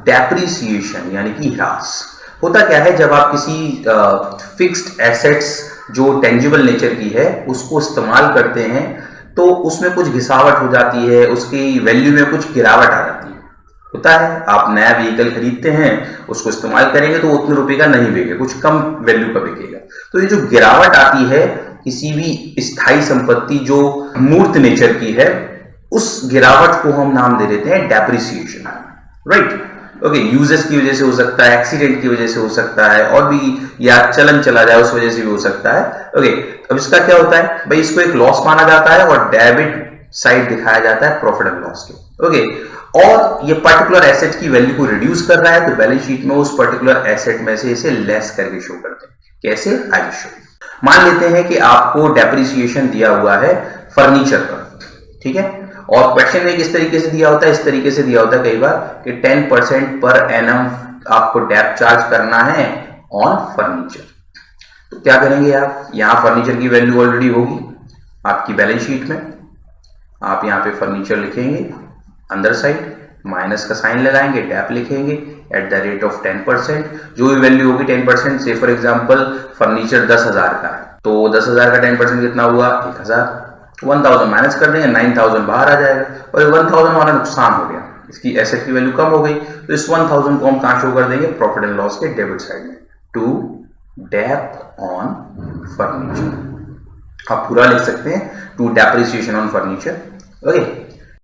Depreciation यानी कि ह्रास। होता क्या है, जब आप किसी फिक्स्ड एसेट्स जो टेंजिबल नेचर की है उसको इस्तेमाल करते हैं तो उसमें कुछ घिसावट हो जाती है, उसकी वैल्यू में कुछ गिरावट आ जाती है। होता है, आप नया व्हीकल खरीदते हैं, उसको इस्तेमाल करेंगे तो उतने रुपए का नहीं बिकेगा, कुछ कम वैल्यू का बिकेगा। तो ये जो गिरावट आती है किसी भी स्थायी संपत्ति जो मूर्त नेचर की है, उस गिरावट को हम नाम दे देते हैं डेप्रिसिएशन। Right, okay. यूजेस की वजह से हो सकता है, एक्सीडेंट की वजह से हो सकता है, और भी, या चलन चला जाए उस वजह से भी हो सकता है। ओके, अब इसका क्या होता है भाई, इसको एक लॉस माना जाता है और डेबिट साइड दिखाया जाता है प्रॉफिट एंड लॉस के। ओके, और ये पर्टिकुलर एसेट की वैल्यू को रिड्यूस कर रहा है तो बैलेंस शीट में उस पर्टिकुलर एसेट में से इसे लेस करके शो करते हैं। कैसे, आई शो। मान लेते हैं कि आपको डेप्रिसिएशन दिया हुआ है फर्नीचर पर, ठीक है, और क्वेश्चन में किस तरीके से दिया होता है, इस तरीके से दिया होता है कई बार कि 10% पर एनम आपको डेप चार्ज करना है ऑन फर्नीचर। तो क्या करेंगे आप, यहां फर्नीचर की वैल्यू ऑलरेडी होगी आपकी बैलेंस शीट में, आप यहां पे फर्नीचर लिखेंगे, अंदर साइड माइनस का साइन लगाएंगे, डेप लिखेंगे एट द रेट ऑफ 10%, जो भी वैल्यू होगी 10%। से फॉर एग्जांपल फर्नीचर 10,000 का है तो 10,000 का 10% कितना हुआ, 1,000। 1,000 माइनस कर देंगे, 9,000 बाहर आ जाएगा, और 1,000 हमारा नुकसान हो गया, इसकी एसेट की वैल्यू कम हो गई। तो इस 1,000 को हम कहां शो कर देंगे, प्रॉफिट एंड लॉस के डेबिट साइड में, टू डेप ऑन फर्नीचर। आप पूरा लिख सकते हैं, to depreciation on furniture. Okay,